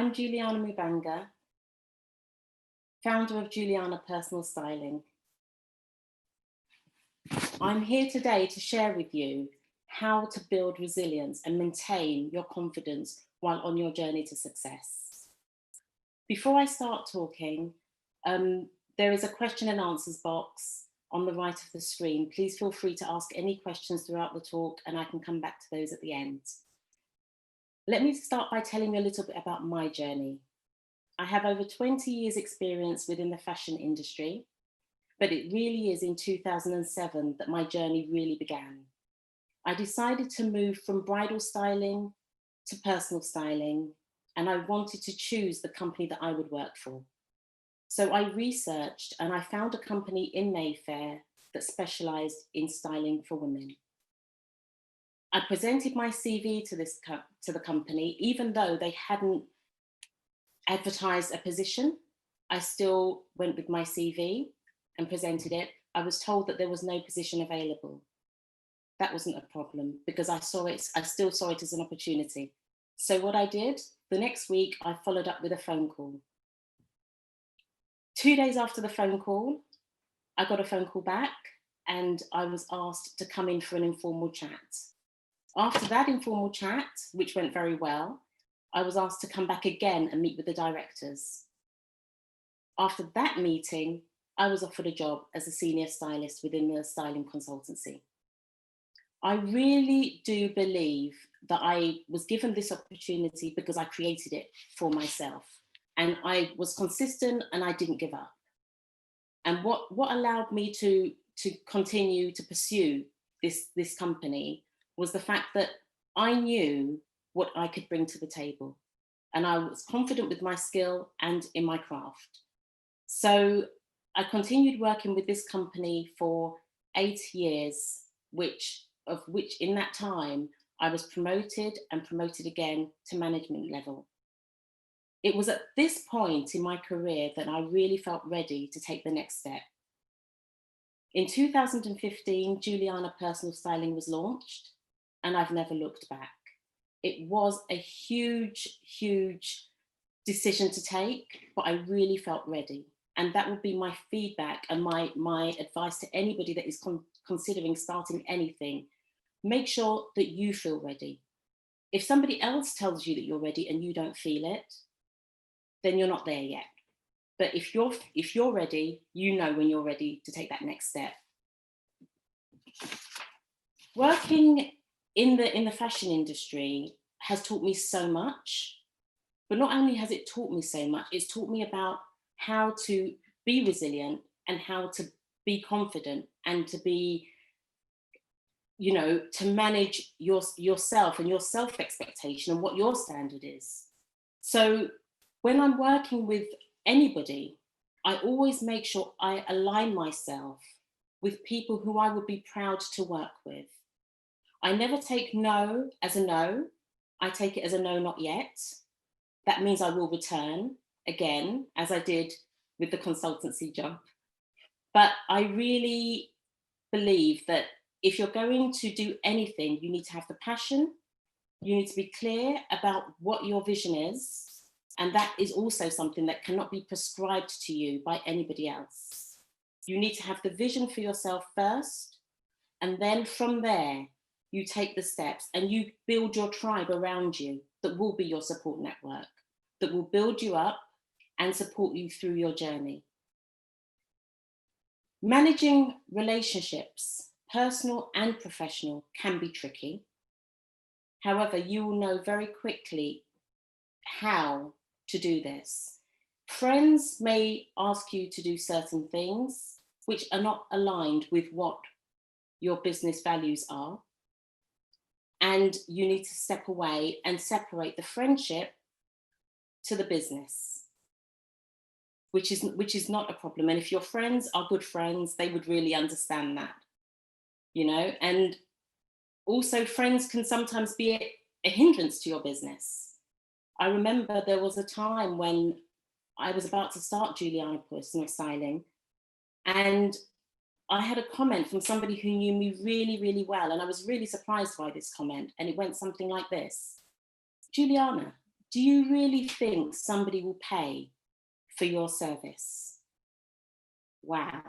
I'm Juliana Mubanga, founder of Juliana Personal Styling. I'm here today to share with you how to build resilience and maintain your confidence while on your journey to success. Before I start talking, there is a question and answers box on the right of the screen. Please feel free to ask any questions throughout the talk and I can come back to those at the end. Let me start by telling you a little bit about my journey. I have over 20 years experience within the fashion industry, but it really is in 2007 that my journey really began. I decided to move from bridal styling to personal styling, and I wanted to choose the company that I would work for. So I researched and I found a company in Mayfair that specialized in styling for women. I presented my CV to the company, even though they hadn't advertised a position. I still went with my CV and presented it. I was told that there was no position available. That wasn't a problem because I still saw it as an opportunity. So what I did, the next week, I followed up with a phone call. 2 days after the phone call, I got a phone call back and I was asked to come in for an informal chat. After that informal chat, which went very well, I was asked to come back again and meet with the directors. After that meeting, I was offered a job as a senior stylist within the styling consultancy. I really do believe that I was given this opportunity because I created it for myself. And I was consistent and I didn't give up. And what allowed me to continue to pursue this company was the fact that I knew what I could bring to the table. And I was confident with my skill and in my craft. So I continued working with this company for 8 years, of which in that time, I was promoted and promoted again to management level. It was at this point in my career that I really felt ready to take the next step. In 2015, Juliana Personal Styling was launched, and I've never looked back. It was a huge, huge decision to take, but I really felt ready. And that would be my feedback and my advice to anybody that is considering starting anything. Make sure that you feel ready. If somebody else tells you that you're ready and you don't feel it, then you're not there yet. But if you're ready, you know when you're ready to take that next step. Working in the fashion industry has taught me so much, but not only has it taught me so much, it's taught me about how to be resilient and how to be confident and to be, to manage yourself and your self-expectation and what your standard is. So when I'm working with anybody, I always make sure I align myself with people who I would be proud to work with. I never take no as a no. I take it as a no, not yet. That means I will return again, as I did with the consultancy job. But I really believe that if you're going to do anything, you need to have the passion. You need to be clear about what your vision is. And that is also something that cannot be prescribed to you by anybody else. You need to have the vision for yourself first. And then from there, you take the steps and you build your tribe around you that will be your support network, that will build you up and support you through your journey. Managing relationships, personal and professional, can be tricky. However, you will know very quickly how to do this. Friends may ask you to do certain things which are not aligned with what your business values are. And you need to step away and separate the friendship to the business, which is not a problem. And if your friends are good friends, they would really understand that, and also friends can sometimes be a hindrance to your business. I remember there was a time when I was about to start Juliana Personal Styling, and I had a comment from somebody who knew me really, really well, and I was really surprised by this comment, and it went something like this: Juliana, do you really think somebody will pay for your service? Wow.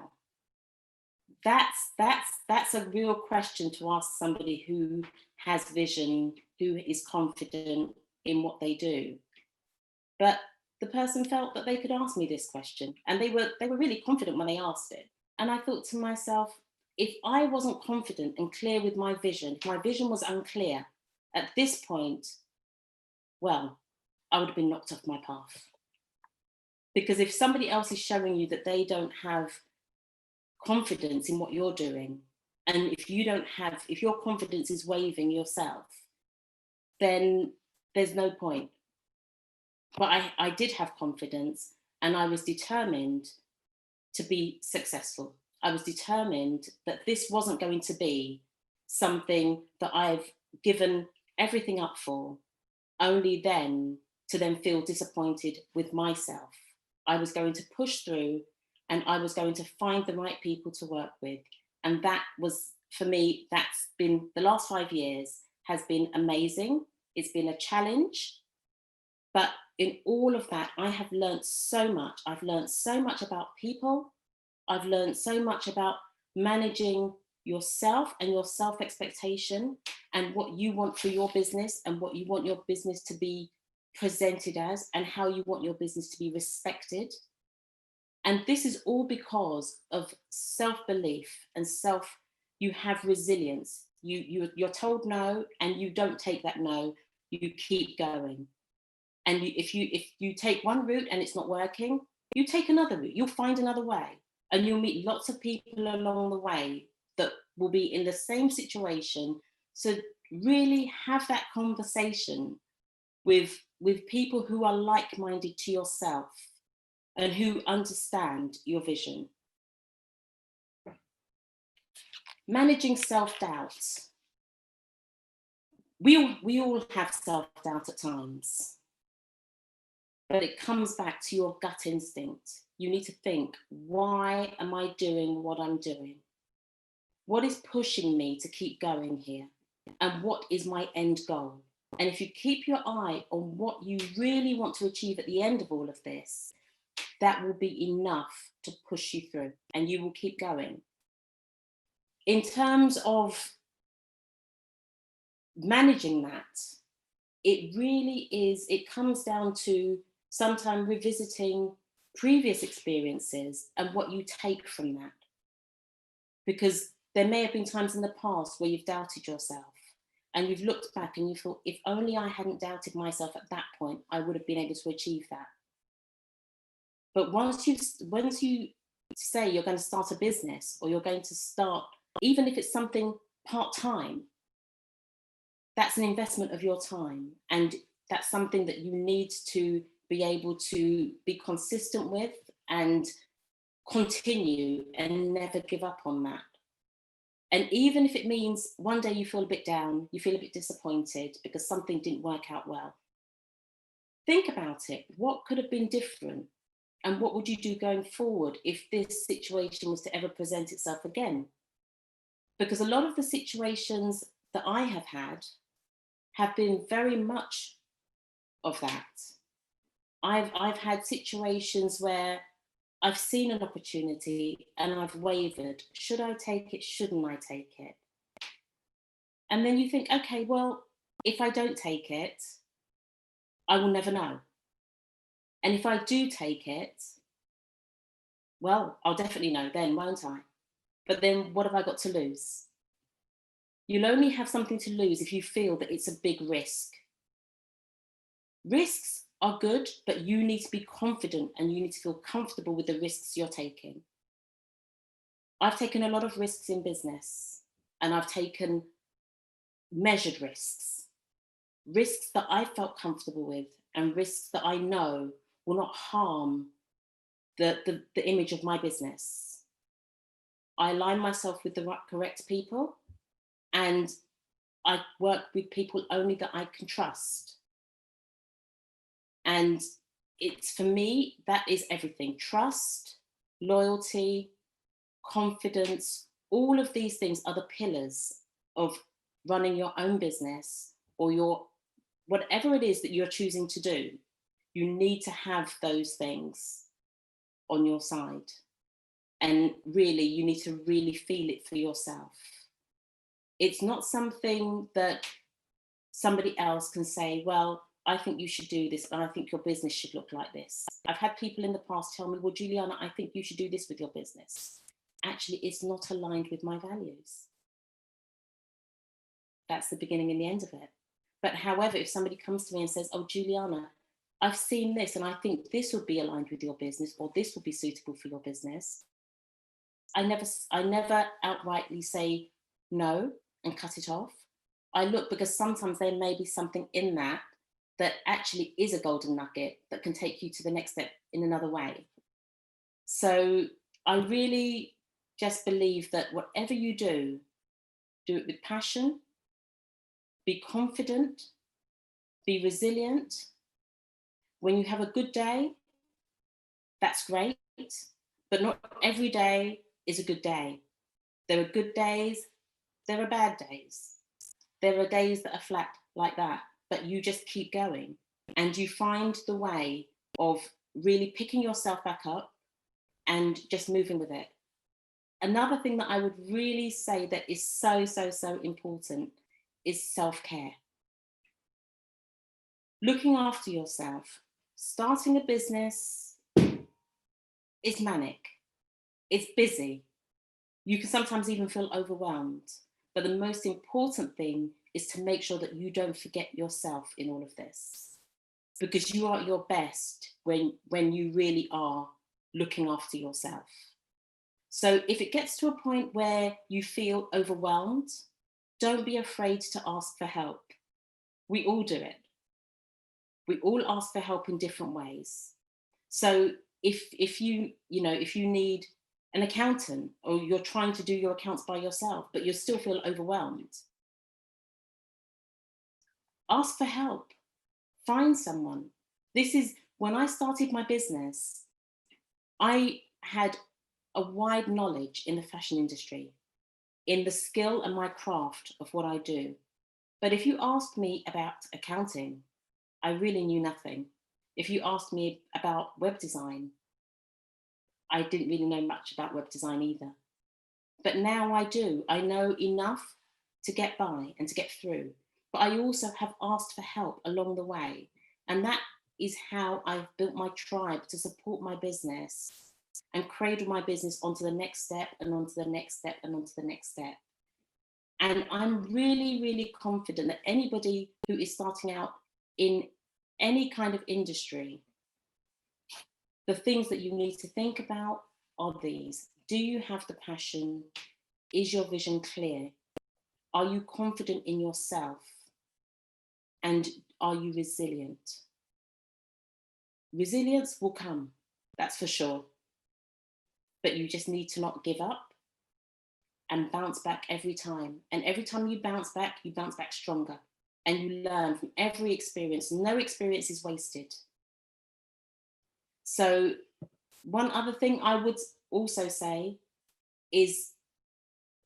That's a real question to ask somebody who has vision, who is confident in what they do. But the person felt that they could ask me this question, and they were really confident when they asked it. And I thought to myself, if I wasn't confident and clear with my vision, if my vision was unclear at this point, well, I would have been knocked off my path. Because if somebody else is showing you that they don't have confidence in what you're doing, and if your confidence is waving yourself, then there's no point. But I did have confidence, and I was determined to be successful. I was determined that this wasn't going to be something that I've given everything up for, only then to then feel disappointed with myself. I was going to push through, and I was going to find the right people to work with. And that was, for me, that's been the last 5 years has been amazing. It's been a challenge, but in all of that, I have learned so much. I've learned so much about people. I've learned so much about managing yourself and your self-expectation and what you want for your business and what you want your business to be presented as and how you want your business to be respected. And this is all because of self-belief and you have resilience. You're told no and you don't take that no, you keep going. And if you take one route and it's not working, you take another route, you'll find another way. And you'll meet lots of people along the way that will be in the same situation. So really have that conversation with people who are like-minded to yourself and who understand your vision. Managing self-doubt. We all have self-doubt at times, but it comes back to your gut instinct. You need to think, why am I doing what I'm doing? What is pushing me to keep going here? And what is my end goal? And if you keep your eye on what you really want to achieve at the end of all of this, that will be enough to push you through and you will keep going. In terms of managing that, it comes down to sometimes revisiting previous experiences and what you take from that. Because there may have been times in the past where you've doubted yourself and you've looked back and you thought, if only I hadn't doubted myself at that point, I would have been able to achieve that. But once you say you're going to start a business or you're going to start, even if it's something part-time, that's an investment of your time. And that's something that you need to be able to be consistent with and continue and never give up on that. And even if it means one day you feel a bit down, you feel a bit disappointed because something didn't work out well, think about it. What could have been different? And what would you do going forward if this situation was to ever present itself again? Because a lot of the situations that I have had have been very much of that. I've had situations where I've seen an opportunity and I've wavered. Should I take it? Shouldn't I take it? And then you think, okay, well, if I don't take it, I will never know. And if I do take it, well, I'll definitely know then, won't I? But then what have I got to lose? You'll only have something to lose if you feel that it's a big risk. Risks are good, but you need to be confident and you need to feel comfortable with the risks you're taking. I've taken a lot of risks in business and I've taken measured risks that I felt comfortable with and risks that I know will not harm the image of my business. I align myself with the correct people and I work with people only that I can trust. And it's, for me, that is everything. Trust, loyalty, confidence, all of these things are the pillars of running your own business or your whatever it is that you're choosing to do, you need to have those things on your side. And really, you need to really feel it for yourself. It's not something that somebody else can say, well, I think you should do this, and I think your business should look like this. I've had people in the past tell me, well, Juliana, I think you should do this with your business. Actually, it's not aligned with my values. That's the beginning and the end of it. But however, if somebody comes to me and says, oh, Juliana, I've seen this and I think this would be aligned with your business, or this would be suitable for your business, I never outrightly say no and cut it off. I look, because sometimes there may be something in that actually is a golden nugget that can take you to the next step in another way. So I really just believe that whatever you do it with passion, be confident, be resilient. When you have a good day, that's great, but not every day is a good day. There are good days, there are bad days. There are days that are flat like that, but you just keep going and you find the way of really picking yourself back up and just moving with it. Another thing that I would really say that is so, so, so important is self-care. Looking after yourself. Starting a business is manic. It's busy. You can sometimes even feel overwhelmed. But the most important thing is to make sure that you don't forget yourself in all of this, because you are at your best when you really are looking after yourself. So if it gets to a point where you feel overwhelmed, don't be afraid to ask for help. We all do it. We all ask for help in different ways. So if you need an accountant, or you're trying to do your accounts by yourself, but you still feel overwhelmed, ask for help. Find someone. This is when I started my business, I had a wide knowledge in the fashion industry, in the skill and my craft of what I do. But if you asked me about accounting, I really knew nothing. If you asked me about web design, I didn't really know much about web design either. But now I do. I know enough to get by and to get through. But I also have asked for help along the way. And that is how I've built my tribe to support my business and cradle my business onto the next step and onto the next step and onto the next step. And I'm really, really confident that anybody who is starting out in any kind of industry, the things that you need to think about are these. Do you have the passion? Is your vision clear? Are you confident in yourself? And are you resilient? Resilience will come, that's for sure. But you just need to not give up and bounce back every time. And every time you bounce back stronger. And you learn from every experience. No experience is wasted. So one other thing I would also say is,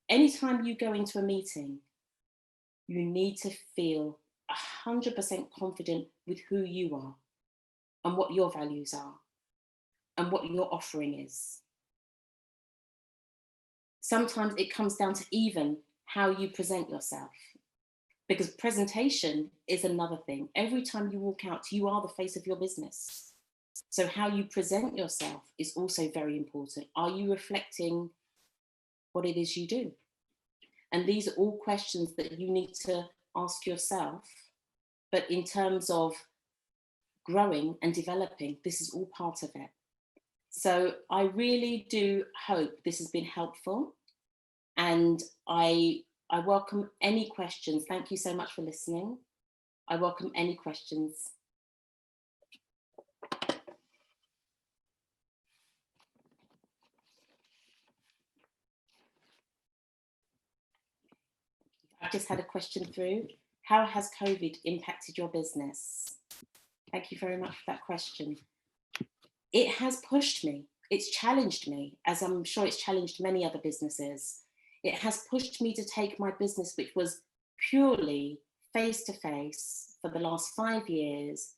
anytime you go into a meeting, you need to feel 100% confident with who you are and what your values are and what your offering is. Sometimes it comes down to even how you present yourself, because presentation is another thing. Every time you walk out, you are the face of your business. So how you present yourself is also very important. Are you reflecting what it is you do? And these are all questions that you need to ask yourself. But in terms of growing and developing, this is all part of it. So I really do hope this has been helpful. And I welcome any questions. Thank you so much for listening. I welcome any questions. I just had a question through. How has COVID impacted your business? Thank you very much for that question. It has pushed me. It's challenged me, as I'm sure it's challenged many other businesses. It has pushed me to take my business, which was purely face-to-face, for the last 5 years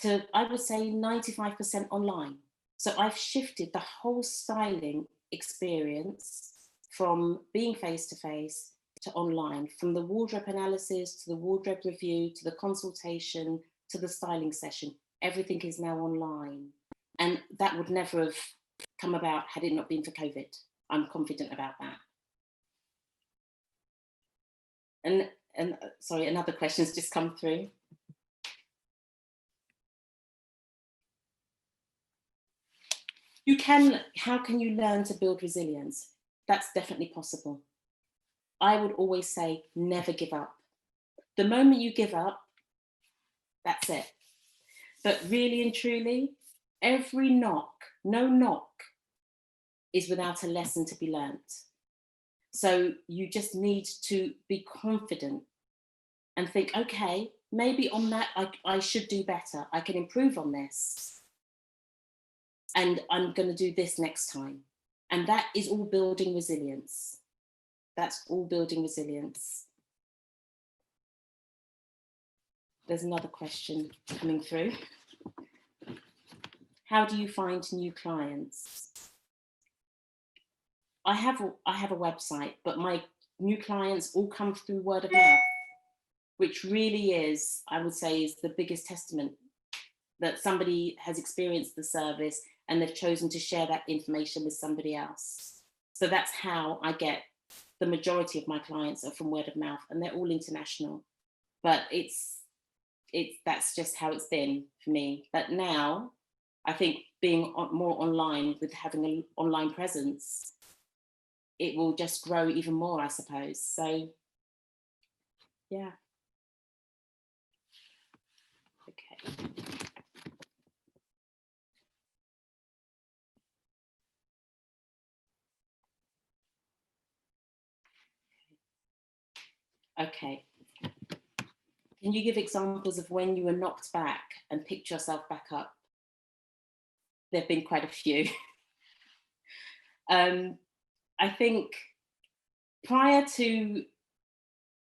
to, I would say, 95% online. So I've shifted the whole styling experience from being face to face to online, from the wardrobe analysis to the wardrobe review to the consultation to the styling session. Everything is now online. And that would never have come about had it not been for COVID. I'm confident about that. And sorry, another question's just come through. How can you learn to build resilience? That's definitely possible. I would always say, never give up. The moment you give up, that's it. But really and truly, every no knock is without a lesson to be learnt. So you just need to be confident and think, okay, maybe on that I should do better. I can improve on this. And I'm going to do this next time. And that is all building resilience. That's all building resilience. There's another question coming through. How do you find new clients? I have a website, but my new clients all come through word of mouth, which really is, I would say, is the biggest testament that somebody has experienced the service and they've chosen to share that information with somebody else. So that's how I get the majority of my clients are from word of mouth, and they're all international. But that's just how it's been for me. But now, I think being more online with having an online presence, it will just grow even more, I suppose. So, yeah. Okay. Okay. Can you give examples of when you were knocked back and picked yourself back up? There have been quite a few. I think prior to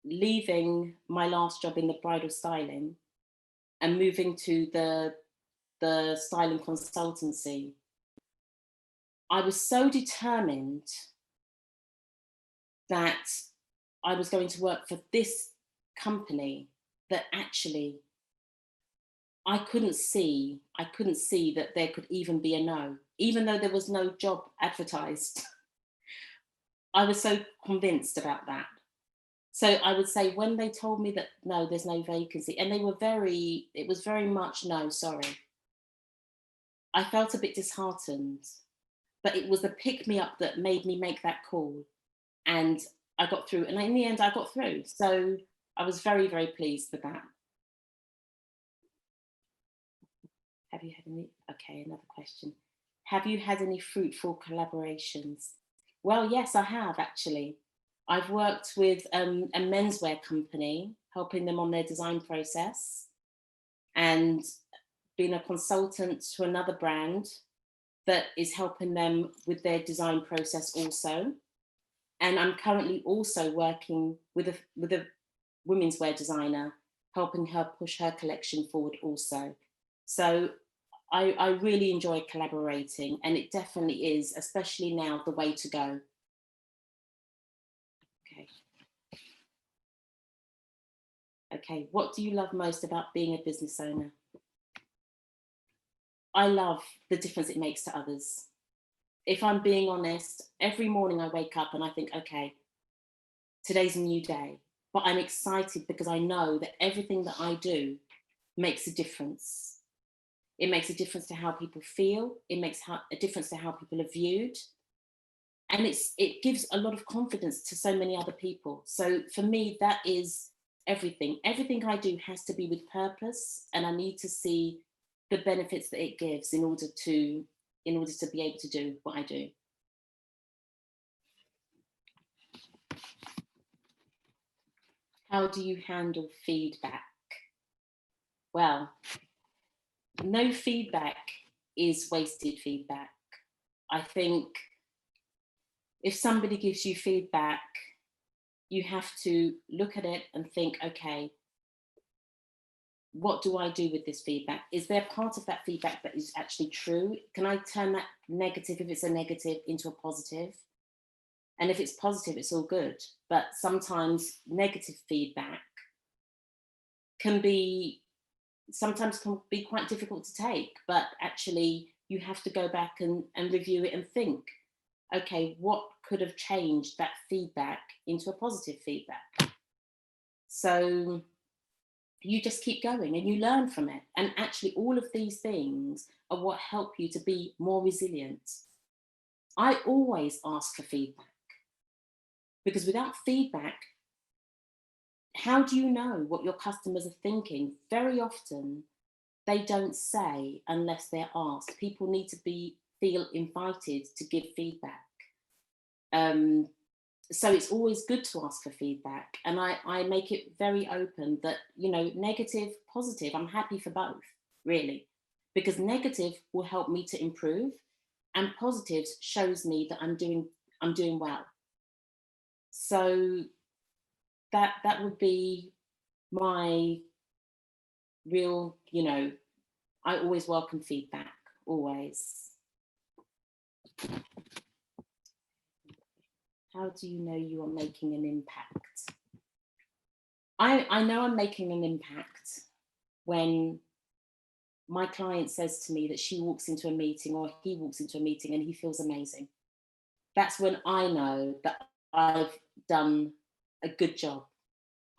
leaving my last job in the bridal styling and moving to the styling consultancy, I was so determined that I was going to work for this company that actually I couldn't see that there could even be a no, even though there was no job advertised. I was so convinced about that. So I would say when they told me that, no, there's no vacancy, and it was very much, no, sorry. I felt a bit disheartened, but it was the pick me up that made me make that call. And I got through, and in the end I got through. So I was very, very pleased with that. Have you had any, okay, another question. Have you had any fruitful collaborations? Well, yes, I have actually. I've worked with a menswear company, helping them on their design process, and been a consultant to another brand that is helping them with their design process also. And I'm currently also working with a women's wear designer, helping her push her collection forward also. So I really enjoy collaborating, and it definitely is, especially now, the way to go. Okay. Okay, what do you love most about being a business owner? I love the difference it makes to others. If I'm being honest, every morning I wake up and I think, okay, today's a new day, but I'm excited because I know that everything that I do makes a difference. It makes a difference to how people feel. It makes a difference to how people are viewed. And it gives a lot of confidence to so many other people. So for me, that is everything. Everything I do has to be with purpose, and I need to see the benefits that it gives in order to be able to do what I do. How do you handle feedback? Well, no feedback is wasted feedback. I think if somebody gives you feedback, you have to look at it and think, okay, what do I do with this feedback? Is there part of that feedback that is actually true? Can I turn that negative, if it's a negative, into a positive? And if it's positive, it's all good. But sometimes negative feedback can be quite difficult to take, but actually you have to go back and review it and think, okay, what could have changed that feedback into a positive feedback? So you just keep going and you learn from it. And actually all of these things are what help you to be more resilient. I always ask for feedback, because without feedback, how do you know what your customers are thinking? Very often they don't say unless they're asked. People need to feel invited to give feedback. So it's always good to ask for feedback, and I make it very open that, you know, negative, positive, I'm happy for both, really, because negative will help me to improve, and positives shows me that I'm doing well. So that would be my real, you know, I always welcome feedback, always. How do you know you are making an impact? I know I'm making an impact when my client says to me that she walks into a meeting, or he walks into a meeting and he feels amazing. That's when I know that I've done a good job.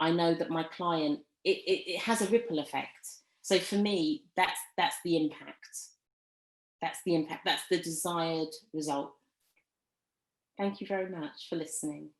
I know that my client, it has a ripple effect. So for me, that's the impact. That's the impact. That's the desired result. Thank you very much for listening.